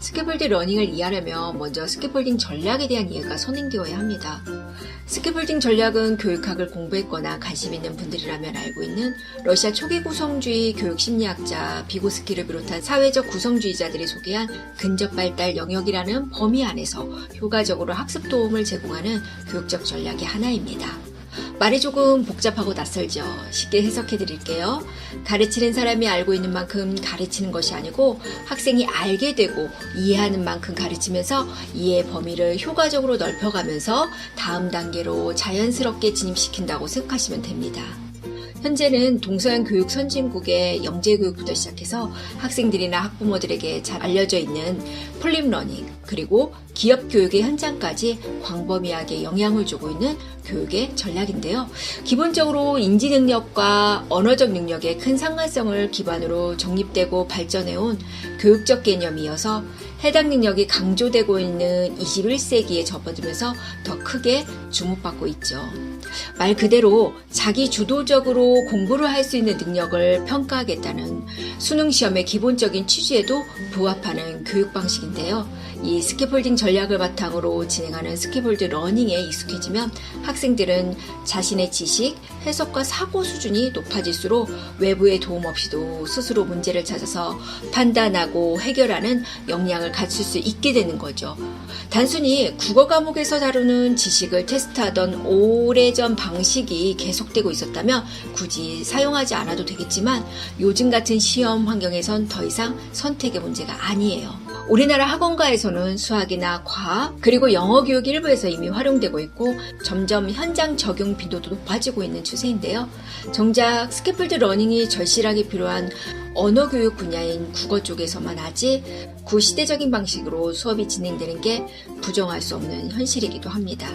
스캐폴드 러닝을 이해하려면 먼저 스캐폴딩 전략에 대한 이해가 선행되어야 합니다. 스캐폴딩 전략은 교육학을 공부했거나 관심 있는 분들이라면 알고 있는 러시아 초기 구성주의 교육심리학자 비고스키를 비롯한 사회적 구성주의자들이 소개한 근접발달 영역이라는 범위 안에서 효과적으로 학습 도움을 제공하는 교육적 전략의 하나입니다. 말이 조금 복잡하고 낯설죠. 쉽게 해석해 드릴게요. 가르치는 사람이 알고 있는 만큼 가르치는 것이 아니고 학생이 알게 되고 이해하는 만큼 가르치면서 이해 범위를 효과적으로 넓혀가면서 다음 단계로 자연스럽게 진입시킨다고 생각하시면 됩니다. 현재는 동서양 교육 선진국의 영재교육부터 시작해서 학생들이나 학부모들에게 잘 알려져 있는 플립러닝 그리고 기업교육의 현장까지 광범위하게 영향을 주고 있는 교육의 전략인데요. 기본적으로 인지능력과 언어적 능력의 큰 상관성을 기반으로 정립되고 발전해온 교육적 개념이어서 해당 능력이 강조되고 있는 21세기에 접어들면서 더 크게 주목받고 있죠. 말 그대로 자기 주도적으로 공부를 할 수 있는 능력을 평가하겠다는 수능시험의 기본적인 취지에도 부합하는 교육 방식인데요. 이 스캐폴딩 전략을 바탕으로 진행하는 스캐폴드 러닝에 익숙해지면 학생들은 자신의 지식, 해석과 사고 수준이 높아질수록 외부의 도움 없이도 스스로 문제를 찾아서 판단하고 해결하는 역량을 갖출 수 있게 되는 거죠. 단순히 국어 과목에서 다루는 지식을 테스트하던 오래전 방식이 계속되고 있었다면 굳이 사용하지 않아도 되겠지만 요즘 같은 시험 환경에선 더 이상 선택의 문제가 아니에요. 우리나라 학원가에서는 수학이나 과학 그리고 영어 교육 일부에서 이미 활용되고 있고 점점 현장 적용 빈도도 높아지고 있는 추세인데요. 정작 스캐폴드 러닝이 절실하게 필요한 언어 교육 분야인 국어 쪽에서만 아직 구시대적인 방식으로 수업이 진행되는 게 부정할 수 없는 현실이기도 합니다.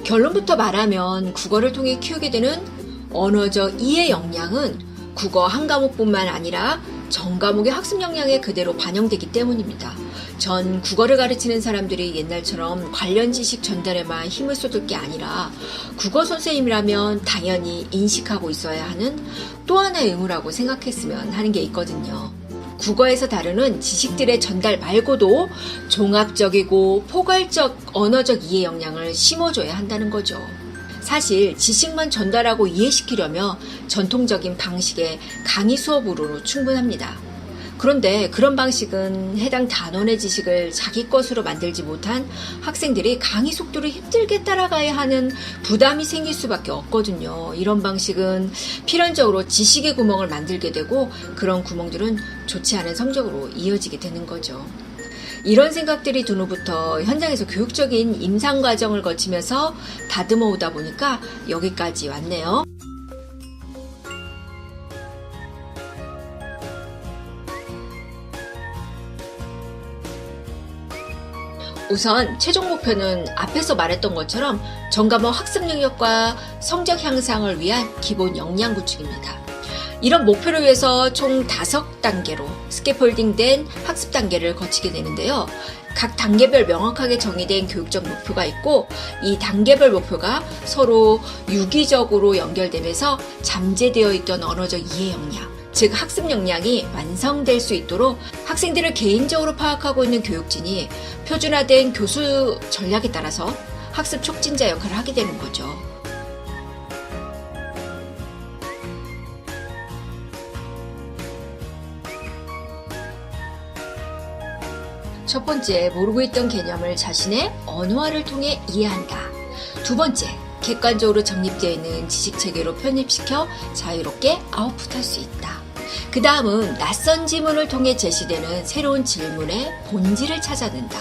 결론부터 말하면 국어를 통해 키우게 되는 언어적 이해 역량은 국어 한 과목뿐만 아니라 전 과목의 학습 역량에 그대로 반영되기 때문입니다. 전 국어를 가르치는 사람들이 옛날처럼 관련 지식 전달에만 힘을 쏟을 게 아니라 국어 선생님이라면 당연히 인식하고 있어야 하는 또 하나의 의무라고 생각했으면 하는 게 있거든요. 국어에서 다루는 지식들의 전달 말고도 종합적이고 포괄적 언어적 이해 역량을 심어줘야 한다는 거죠. 사실 지식만 전달하고 이해시키려면 전통적인 방식의 강의 수업으로 충분합니다. 그런데 그런 방식은 해당 단원의 지식을 자기 것으로 만들지 못한 학생들이 강의 속도를 힘들게 따라가야 하는 부담이 생길 수밖에 없거든요. 이런 방식은 필연적으로 지식의 구멍을 만들게 되고 그런 구멍들은 좋지 않은 성적으로 이어지게 되는 거죠. 이런 생각들이 든 후부터 현장에서 교육적인 임상 과정을 거치면서 다듬어 오다 보니까 여기까지 왔네요. 우선 최종 목표는 앞에서 말했던 것처럼 전과목 학습 능력과 성적 향상을 위한 기본 역량 구축입니다. 이런 목표를 위해서 총 5단계로 스캐폴딩된 학습 단계를 거치게 되는데요. 각 단계별 명확하게 정의된 교육적 목표가 있고 이 단계별 목표가 서로 유기적으로 연결되면서 잠재되어 있던 언어적 이해 역량, 즉 학습 역량이 완성될 수 있도록 학생들을 개인적으로 파악하고 있는 교육진이 표준화된 교수 전략에 따라서 학습 촉진자 역할을 하게 되는 거죠. 첫 번째, 모르고 있던 개념을 자신의 언어화를 통해 이해한다. 두 번째, 객관적으로 정립되어 있는 지식체계로 편입시켜 자유롭게 아웃풋할 수 있다. 그 다음은 낯선 지문을 통해 제시되는 새로운 질문의 본질을 찾아낸다.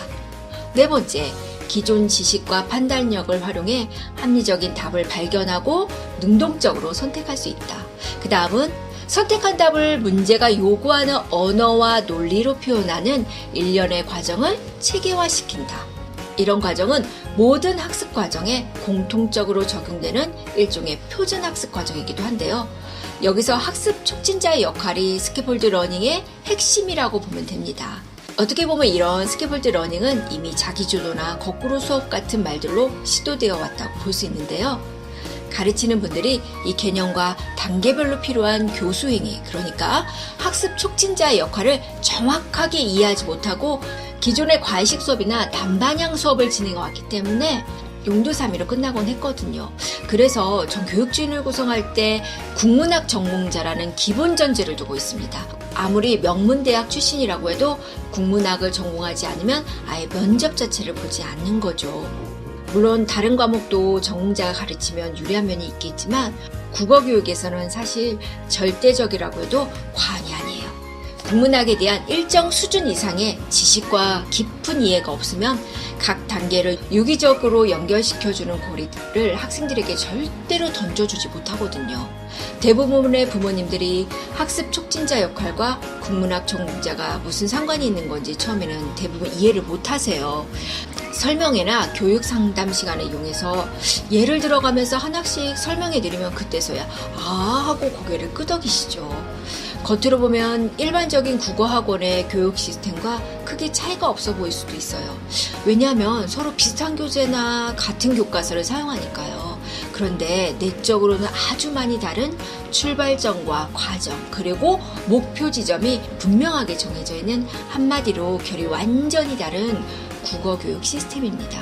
네 번째, 기존 지식과 판단력을 활용해 합리적인 답을 발견하고 능동적으로 선택할 수 있다. 그 다음은 선택한 답을 문제가 요구하는 언어와 논리로 표현하는 일련의 과정을 체계화시킨다. 이런 과정은 모든 학습 과정에 공통적으로 적용되는 일종의 표준 학습 과정이기도 한데요. 여기서 학습 촉진자의 역할이 스캐폴드 러닝의 핵심이라고 보면 됩니다. 어떻게 보면 이런 스캐폴드 러닝은 이미 자기주도나 거꾸로 수업 같은 말들로 시도되어 왔다고 볼 수 있는데요. 가르치는 분들이 이 개념과 단계별로 필요한 교수행위, 그러니까 학습 촉진자의 역할을 정확하게 이해하지 못하고 기존의 과외식 수업이나 단반향 수업을 진행해왔기 때문에 용두사미로 끝나곤 했거든요. 그래서 전 교육진을 구성할 때 국문학 전공자라는 기본 전제를 두고 있습니다. 아무리 명문대학 출신이라고 해도 국문학을 전공하지 않으면 아예 면접 자체를 보지 않는 거죠. 물론 다른 과목도 전공자가 가르치면 유리한 면이 있겠지만 국어교육에서는 사실 절대적이라고 해도 과언이 아니에요. 국문학에 대한 일정 수준 이상의 지식과 깊은 이해가 없으면 각 단계를 유기적으로 연결시켜주는 고리를 학생들에게 절대로 던져주지 못하거든요. 대부분의 부모님들이 학습 촉진자 역할과 국문학 전공자가 무슨 상관이 있는 건지 처음에는 대부분 이해를 못하세요. 설명회나 교육 상담 시간을 이용해서 예를 들어가면서 하나씩 설명해 드리면 그때서야 아 하고 고개를 끄덕이시죠. 겉으로 보면 일반적인 국어학원의 교육 시스템과 크게 차이가 없어 보일 수도 있어요. 왜냐하면 서로 비슷한 교재나 같은 교과서를 사용하니까요. 그런데 내적으로는 아주 많이 다른 출발점과 과정, 그리고 목표 지점이 분명하게 정해져 있는 한마디로 결이 완전히 다른 국어 교육 시스템입니다.